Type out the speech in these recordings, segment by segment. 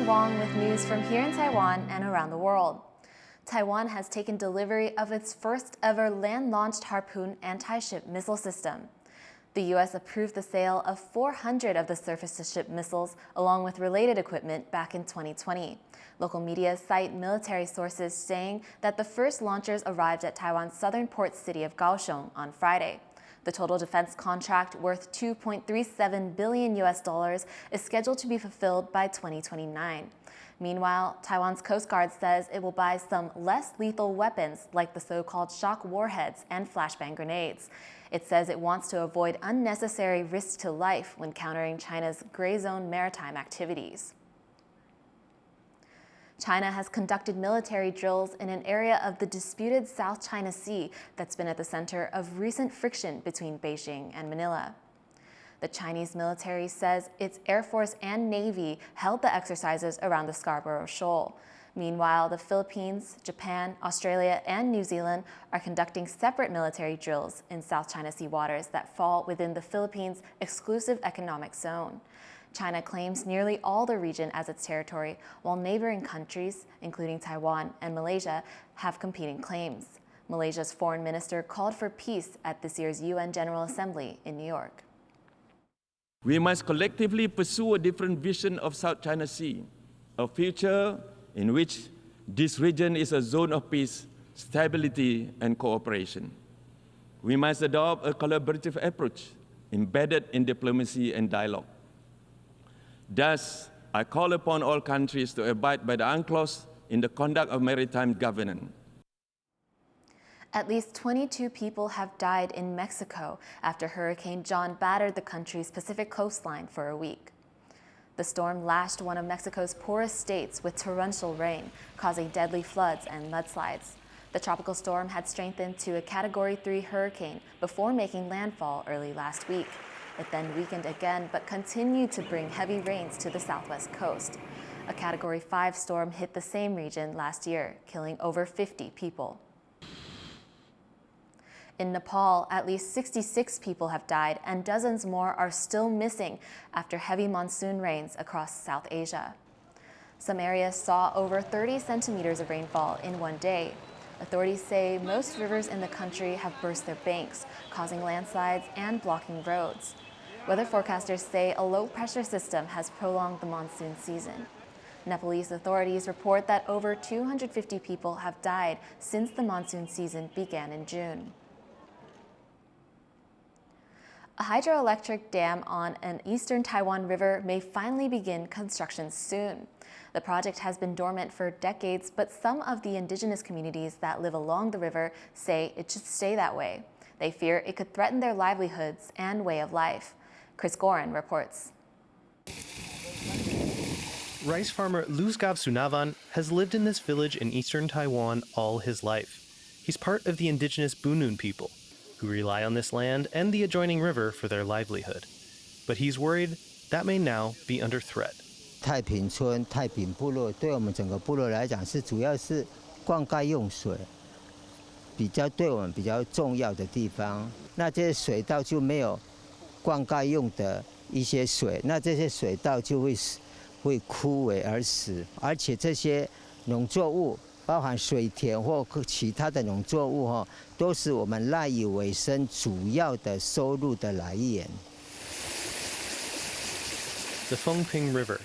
Wong with news from here in Taiwan and around the world. Taiwan has taken delivery of its first ever land-launched Harpoon anti-ship missile system. The U.S. approved the sale of 400 of the surface-to-ship missiles along with related equipment back in 2020. Local media cite military sources saying that the first launchers arrived at Taiwan's southern port city of Kaohsiung on Friday. The total defense contract, worth $2.37 billion is scheduled to be fulfilled by 2029. Meanwhile, Taiwan's Coast Guard says it will buy some less lethal weapons like the so-called shock warheads and flashbang grenades. It says it wants to avoid unnecessary risk to life when countering China's gray zone maritime activities. China has conducted military drills in an area of the disputed South China Sea that's been at the center of recent friction between Beijing and Manila. The Chinese military says its Air Force and Navy held the exercises around the Scarborough Shoal. Meanwhile, the Philippines, Japan, Australia, and New Zealand are conducting separate military drills in South China Sea waters that fall within the Philippines' exclusive economic zone. China claims nearly all the region as its territory, while neighboring countries, including Taiwan and Malaysia, have competing claims. Malaysia's foreign minister called for peace at this year's UN General Assembly in New York. We must collectively pursue a different vision of South China Sea, a future in which this region is a zone of peace, stability, and cooperation. We must adopt a collaborative approach embedded in diplomacy and dialogue. Thus, I call upon all countries to abide by the UNCLOS in the conduct of maritime governance. At least 22 people have died in Mexico after Hurricane John battered the country's Pacific coastline for a week. The storm lashed one of Mexico's poorest states with torrential rain, causing deadly floods and mudslides. The tropical storm had strengthened to a Category 3 hurricane before making landfall early last week. It then weakened again, but continued to bring heavy rains to the southwest coast. A Category 5 storm hit the same region last year, killing over 50 people. In Nepal, at least 66 people have died and dozens more are still missing after heavy monsoon rains across South Asia. Some areas saw over 30 centimeters of rainfall in one day. Authorities say most rivers in the country have burst their banks, causing landslides and blocking roads. Weather forecasters say a low-pressure system has prolonged the monsoon season. Nepalese authorities report that over 250 people have died since the monsoon season began in June. A hydroelectric dam on an eastern Taiwan river may finally begin construction soon. The project has been dormant for decades, but some of the indigenous communities that live along the river say it should stay that way. They fear it could threaten their livelihoods and way of life. Chris Gorin reports. Rice farmer Luzgav Sunavan has lived in this village in eastern Taiwan all his life. He's part of the indigenous Bunun people, who rely on this land and the adjoining river for their livelihood. But he's worried that may now be under threat. 太平村、太平部落对我们整个部落来讲是主要是灌溉用水，对我们比较重要的地方。那这些水道就没有灌溉用的一些水，那这些水道就会枯萎而死，而且这些农作物，包含水田或其他的农作物都是我们赖以为生主要的收入的来源。The Fengping River,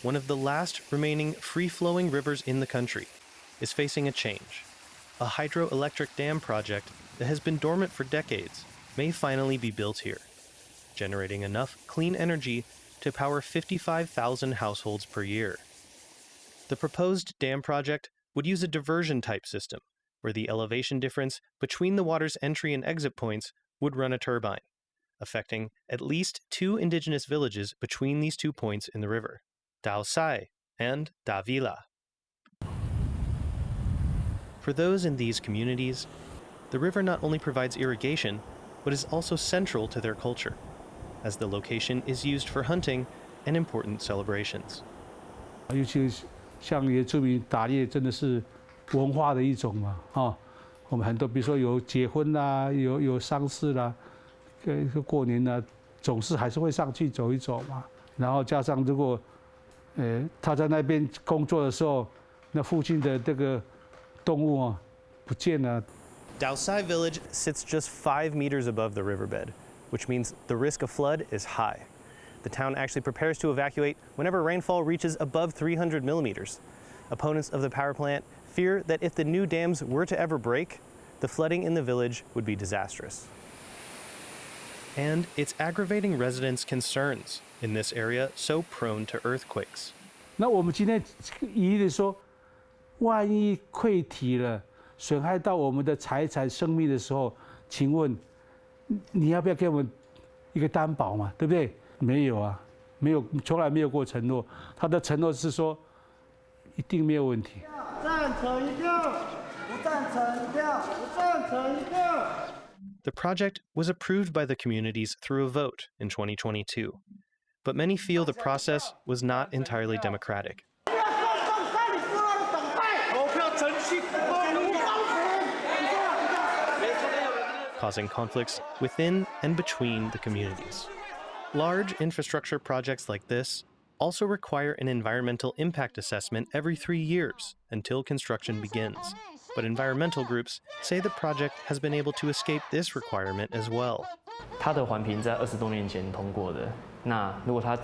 one of the last remaining free-flowing rivers in the country, is facing a change. A hydroelectric dam project that has been dormant for decades may finally be built here, generating enough clean energy to power 55,000 households per year. The proposed dam project would use a diversion-type system, where the elevation difference between the water's entry and exit points would run a turbine, affecting at least 2 indigenous villages between these 2 points in the river, Dao Sai and Da Vila. For those in these communities, the river not only provides irrigation, but is also central to their culture, as the location is used for hunting and important celebrations. 尤其像原住民打猎，真的是文化的一种嘛，我们很多，比如说有结婚啦，有丧事啦，过年啦，总是还是会上去走一走嘛。然后加上如果他在那边工作的时候，那附近的这个动物啊不见了。Daosai village sits just 5 meters above the riverbed, which means the risk of flood is high. The town actually prepares to evacuate whenever rainfall reaches above 300 millimeters. Opponents of the power plant fear that if the new dams were to ever break, the flooding in the village would be disastrous. And it's aggravating residents' concerns in this area so prone to earthquakes. 那我们今天疑虑说，万一溃堤了，损害到我们的财产、生命的时候，请问你要不要给我们一个担保嘛？对不对？没有啊，没有，从来没有过承诺。他的承诺是说，一定没有问题。赞成一票，不赞成一票，不赞成一票。The project was approved by the communities through a vote in 2022, but many feel the process was not entirely democratic. Causing conflicts within and between the communities. Large infrastructure projects like this also require an environmental impact assessment every 3 years until construction begins. But environmental groups say the project has been able to escape this requirement as well. 它的环评在20多年前通过的，那如果它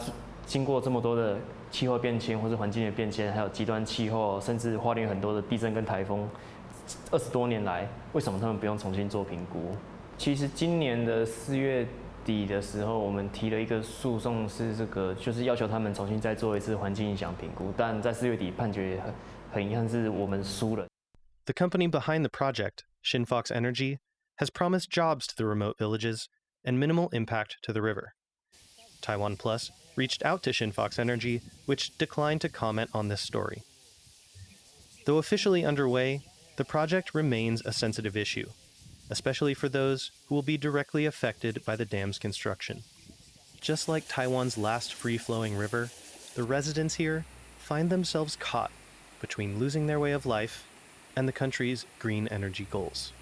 经过这么多的气候变迁或是环境的变迁，还有极端气候，甚至花莲很多的地震跟台风，20多年来，为什么他们不用重新做评估？其实今年的4月底的时候，我们提了一个诉讼，是这个就是要求他们重新再做一次环境影响评估，但在4月底判决很遗憾是我们输了。The company behind the project, Shinfox Energy, has promised jobs to the remote villages and minimal impact to the river. TaiwanPlus reached out to Shinfox Energy, which declined to comment on this story. Though officially underway, the project remains a sensitive issue, especially for those who will be directly affected by the dam's construction. Just like Taiwan's last free-flowing river, the residents here find themselves caught between losing their way of life and the country's green energy goals.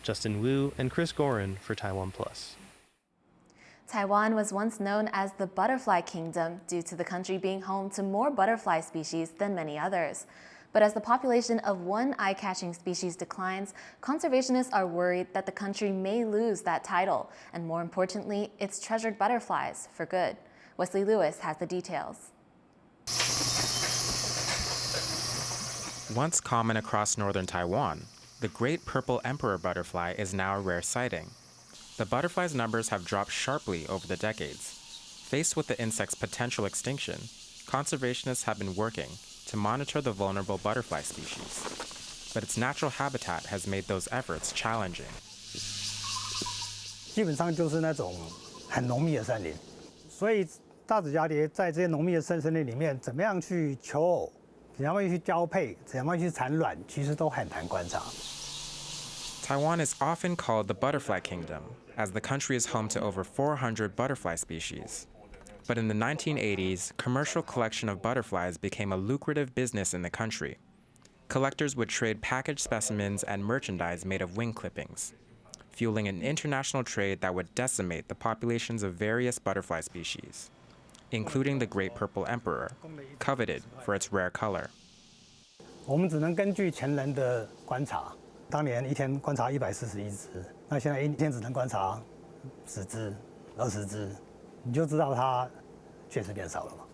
Justin Wu and Chris Gorin for TaiwanPlus. Taiwan was once known as the Butterfly Kingdom due to the country being home to more butterfly species than many others. But as the population of one eye-catching species declines, conservationists are worried that the country may lose that title, and more importantly, its treasured butterflies for good. Wesley Lewis has the details. Once common across northern Taiwan, the great purple emperor butterfly is now a rare sighting. The butterfly's numbers have dropped sharply over the decades. Faced with the insect's potential extinction, conservationists have been working to monitor the vulnerable butterfly species. But its natural habitat has made those efforts challenging. 基本上就是那种很浓密的森林，所以大紫蛱蝶在这些浓密的森林里面，怎么样去求偶，怎样去交配，怎样去产卵，其实都很难观察。 Taiwan is often called the Butterfly Kingdom, as the country is home to over 400 butterfly species. But in the 1980s, commercial collection of butterflies became a lucrative business in the country. Collectors would trade packaged specimens and merchandise made of wing clippings, fueling an international trade that would decimate the populations of various butterfly species, including the great purple emperor, coveted for its rare color. 我们只能根据前人的观察，当年一天观察141只，那现在一天只能观察10只、20只。 你就知道它确实变少了嘛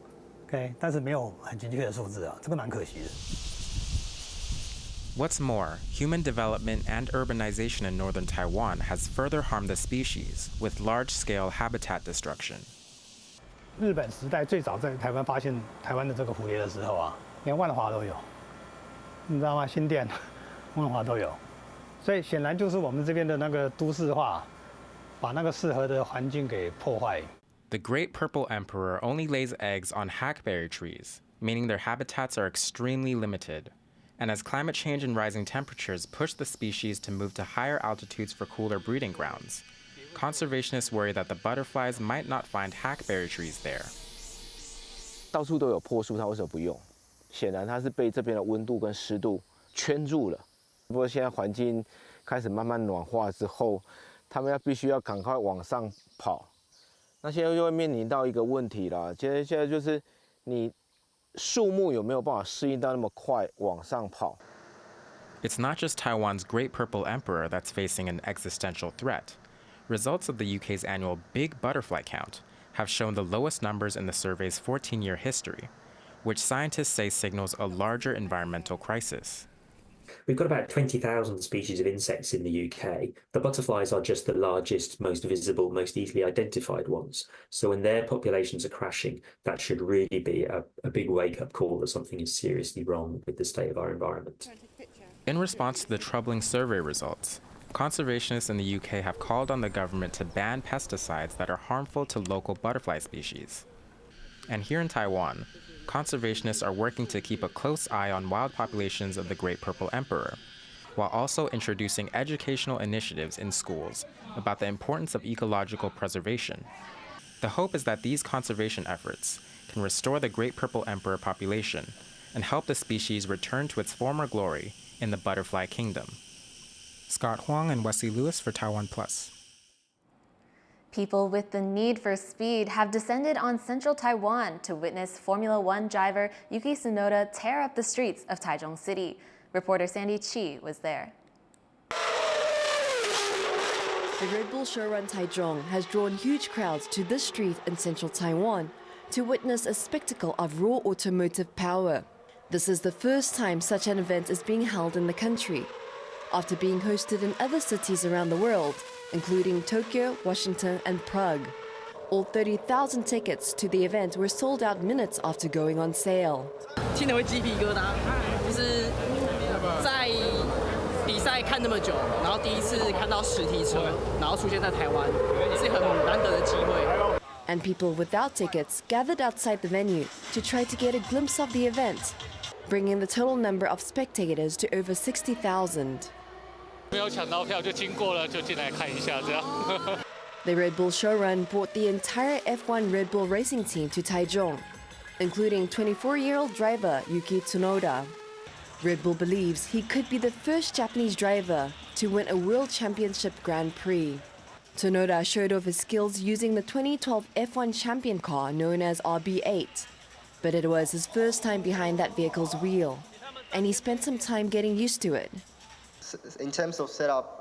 ，OK， 但是没有很精确的数字啊，这个蛮可惜的。What's more, human development and urbanization in northern Taiwan has further harmed the species with large-scale habitat destruction. 日本时代最早在台湾发现台湾的这个蝴蝶的时候啊，连万华都有，你知道吗？新店、万华都有，所以显然就是我们这边的那个都市化，把那个适合的环境给破坏。 The great purple emperor only lays eggs on hackberry trees, meaning their habitats are extremely limited. And as climate change and rising temperatures push the species to move to higher altitudes for cooler breeding grounds, conservationists worry that the butterflies might not find hackberry trees there. 到处都有破树，它为什么不用？显然它是被这边的温度跟湿度圈住了。不过现在环境开始慢慢暖化之后，它们必须要赶快往上跑。 那现在就会面临到一个问题啦，现在就是你树木有没有办法适应到那么快往上跑。 It's not just Taiwan's Great Purple Emperor that's facing an existential threat. Results of the UK's annual Big Butterfly Count have shown the lowest numbers in the survey's 14-year history, which scientists say signals a larger environmental crisis. We've got about 20,000 species of insects in the UK. The butterflies are just the largest, most visible, most easily identified ones. So when their populations are crashing, that should really be a big wake-up call that something is seriously wrong with the state of our environment. In response to the troubling survey results, conservationists in the UK have called on the government to ban pesticides that are harmful to local butterfly species. And here in Taiwan, conservationists are working to keep a close eye on wild populations of the Great Purple Emperor, while also introducing educational initiatives in schools about the importance of ecological preservation. The hope is that these conservation efforts can restore the Great Purple Emperor population and help the species return to its former glory in the butterfly kingdom. Scott Wong and Wesley Lewis for TaiwanPlus. People with the need for speed have descended on central Taiwan to witness Formula One driver Yuki Tsunoda tear up the streets of Taichung City. Reporter Sandy Chi was there. The Red Bull Showrun Taichung has drawn huge crowds to this street in central Taiwan to witness a spectacle of raw automotive power. This is the first time such an event is being held in the country, after being hosted in other cities around the world, including Tokyo, Washington, and Prague. All 30,000 tickets to the event were sold out minutes after going on sale. 听得会鸡皮疙瘩，就是在比赛看那么久，然后第一次看到实体车，然后出现在台湾，是很难得的机会。 And people without tickets gathered outside the venue to try to get a glimpse of the event, bringing the total number of spectators to over 60,000. 没有抢到票就经过了，就进来看一下这样。The Red Bull Showrun brought the entire F1 Red Bull racing team to Taichung, including 24-year-old driver Yuki Tsunoda. Red Bull believes he could be the first Japanese driver to win a World Championship Grand Prix. Tsunoda showed off his skills using the 2012 F1 champion car known as RB8, but it was his first time behind that vehicle's wheel, and he spent some time getting used to it. In terms of setup,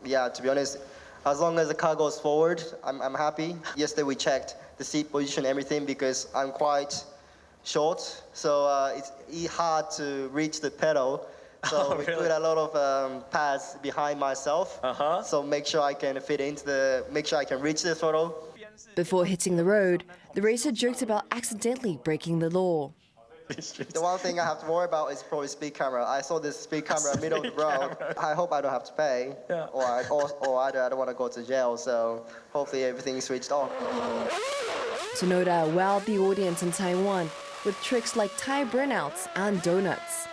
yeah, to be honest, as long as the car goes forward, I'm happy. Yesterday we checked the seat position, everything, because I'm quite short, so it's hard to reach the pedal. So we put a lot of pads behind myself, so make sure I can fit into make sure I can reach the throttle. Before hitting the road, the racer joked about accidentally breaking the law. The one thing I have to worry about is probably speed camera. I saw this speed camera middle of the road. I hope I don't have to pay, or I don't want to go to jail. So hopefully everything is switched off. Tsunoda wowed the audience in Taiwan with tricks like tire burnouts and donuts.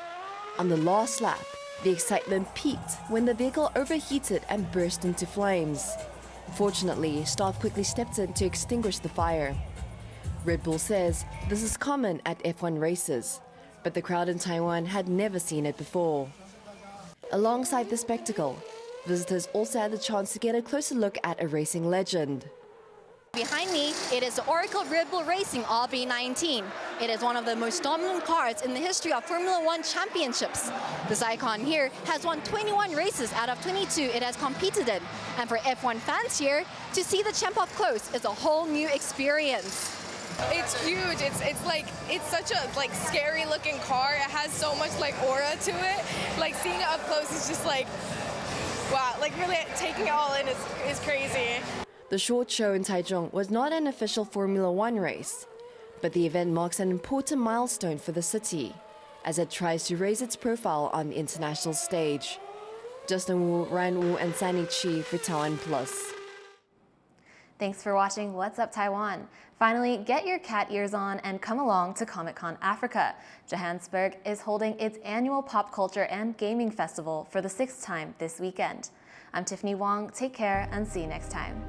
On the last lap, the excitement peaked when the vehicle overheated and burst into flames. Fortunately, staff quickly stepped in to extinguish the fire. Red Bull says this is common at F1 races, but the crowd in Taiwan had never seen it before. Alongside the spectacle, visitors also had the chance to get a closer look at a racing legend. Behind me, it is the Oracle Red Bull Racing RB19. It is one of the most dominant cars in the history of Formula One championships. This icon here has won 21 races out of 22 it has competed in. And for F1 fans here, to see the champ up close is a whole new experience. It's huge. It's such a scary looking car. It has so much aura to it. Seeing it up close is just wow. Really taking it all in is crazy. The short show in Taichung was not an official Formula One race, but the event marks an important milestone for the city as it tries to raise its profile on the international stage. Justin Wu, Ryan Wu, and Sandy Chi for TaiwanPlus. Thanks for watching What's Up Taiwan. Finally, get your cat ears on and come along to Comic-Con Africa. Johannesburg is holding its annual pop culture and gaming festival for the 6th time this weekend. I'm Tiffany Wong. Take care and see you next time.